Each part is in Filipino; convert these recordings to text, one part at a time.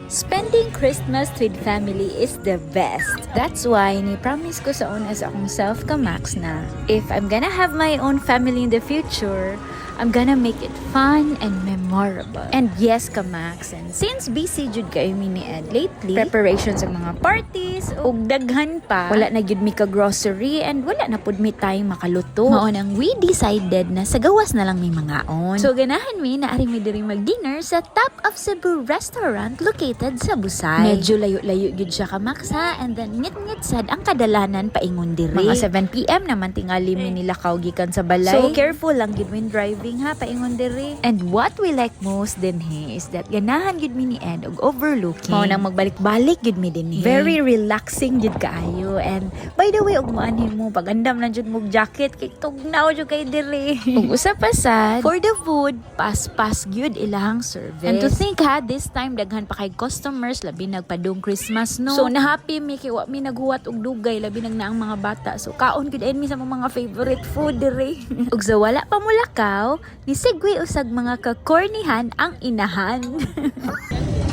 Spending Christmas with family is the best. That's why ni-promise ko sa una sa akong self ka Max na if I'm gonna have my own family in the future, I'm gonna make it fun and memorable. And yes ka Max, and since busy jud kayo mi ni Ed lately, preparations sa mga parties ug daghan pa, wala na jud mi ka grocery and wala na pud mi time makaluto. Mao nang we decided na sa gawas na lang mi mangaon. So ganahan mi na ari mi diri mag-dinner sa Top of Cebu restaurant located sa Busay. Medyo layo-layo jud siya ka Max ha, and then ngit-ngit sad ang kadalanan paingon diri. Mga 7 PM naman tingali mi nilakaw gikan sa balay. So careful lang gid when driving ha, paingon diri. And what we like most din he is that ganahan gid mi ni Ed og overlooking. Mao nang magbalik-balik gid mi din he. Very relaxing gid kaayo. And by the way, og maanhi mo pagandam lang jud mo jacket kay tugnaw jud kay diri. Ug usa pa sad, for the food, pas-pas gyud ilahang service. And to think ha, this time daghan pa kay customers labi nagpadung Christmas no. So na happy mi kay wa mi naghuwat og dugay labi nag naang mga bata. So kaon gid mi sa mga favorite food diri. Ug sa wala pa mulakaw, ni Sigwe usag mga kakornihan ang inahan.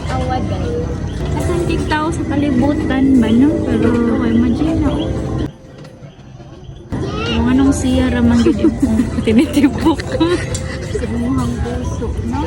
Awad guys. Kasantik tao sa kalibutan ba no? Pero okay, imagine na. Kung anong siya ramang gid yung tinitibok ko. Sa muhang puso, no?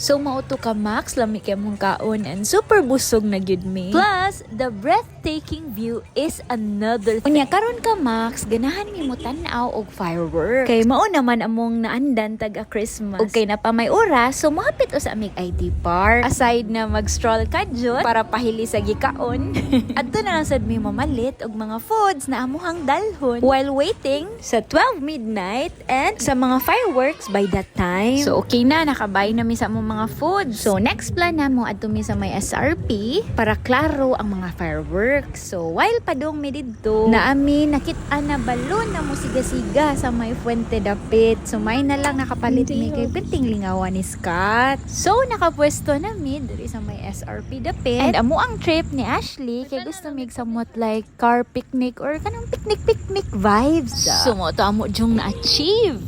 So mauto ka Max, lami kay mong kaon and super busog na gyud mi. Plus, the breathtaking view is another thing. Unya karon ka Max, ganahan mi mo tan-aw og fireworks. Kay mao naman among naandan tag Christmas. Ug kay na pa may oras, so mohapit sa amig ID park. Aside na mag-stroll kadjot para pahili sa gikaon. Adto na lang sad mi mamalit og mga foods na amuhang dalhon while waiting sa 12 midnight and sa mga fireworks by that time. So okay na, nakabay na mi sa among mga food. So next plan na mo adto mi sa may SRP para klaro ang mga fireworks. So while padung mi didto, naami nakit-a na balon na mo siga-siga sa may Fuente Dapit. So may na lang nakapalit mi kay perting lingawan ni Scott. So nakapwesto na mi diri sa may SRP Dapit. And amo ang trip ni Ashley kay gusto mig somewhat like car picnic or kanang picnic vibes. So mo to amo jung na-achieve.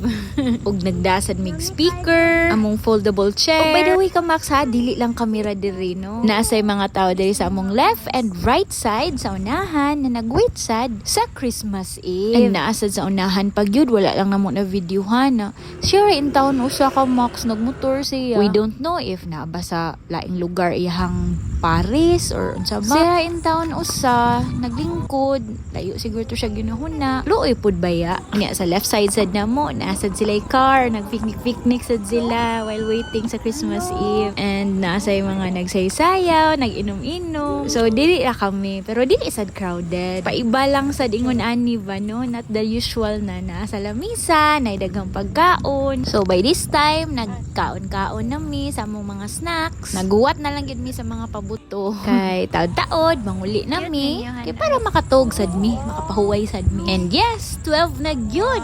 Ug nagdasad mig speaker, among foldable chair. By the way ka Max ha, dili lang kamera diri no. Naasay mga tao diri sa among left and right side sa unahan na nagwait sad sa Christmas Eve. And naasad sa unahan pag yun, wala lang namo na videohan na. Sure in town usa ka Max nagmotor siya. We don't know if naaba sa laing lugar iyahang Paris or unsa ba. Siya in town usa naglingkod, layo siguro to siya ginahuna. Luoy pud baya. Nya sa left side sad namo, naasad sila car, nagpicnic sad sila while waiting sa Christmas Eve. And nasa mga nagsaysayaw, nag-inom-inom. So, dili na kami. Pero dili sad crowded. Paiba lang sa dingon ani ba, no? Not the usual na nasa lamisa, naidaghang pagkaon. So, by this time, nagkaon-kaon na mi sa among mga snacks. Naguwat na lang yun mi sa mga pabuto. Kay taod-taod, manguli na mi. Kay para makatog sad mi, makapahuway sad mi. And yes, 12 na yun.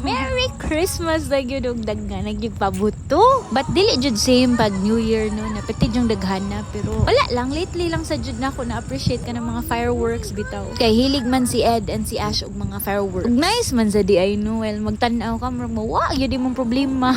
Merry Christmas na yun og daghan nagyug pabuto. But dili jud same pag New Year no, napitid yung daghan na pero wala lang lately lang sa jud nako na appreciate ka ng mga fireworks bitaw. Kay hilig man si Ed and si Ash og mga fireworks. Ug nice man sa di ay no, well magtan-aw ka mo wa gyud imong problema.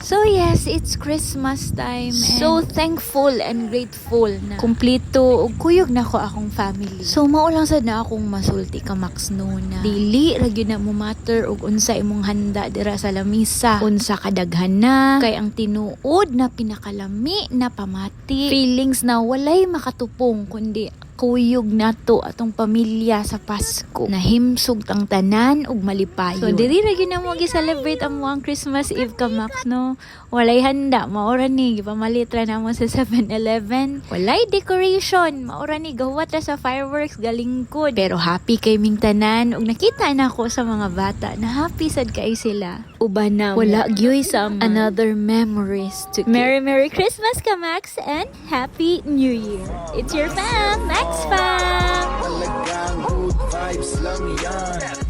So yes, it's Christmas time and so thankful and grateful na kumpleto og kuyog nako akong family. So mao lang sad na akong masulti ka Max no na dili ra gyud na mo matter og unsa imong handa dira sa lamisa, unsa kadaghan na kay ang tinuod na pinakalami na pamati feelings na walay makatupong kundi kuyog nato atong pamilya sa Pasko. Nahimsog ang tanan ug malipayon. So diri ra gyud na mo gi-celebrate amo ang Christmas Eve ka Max no. Walay handa, maora ni gipamalit ra namo sa 7-Eleven. Walay decoration, maora ni gawat ra sa fireworks galingkod. Pero happy kay ming tanan ug nakita nako sa mga bata na happy sad kay sila. Uban na wala gyoy sa another memories to Merry Christmas ka Max and Happy New Year. It's your fam, Max Fam. Talagang good vibes lang yan.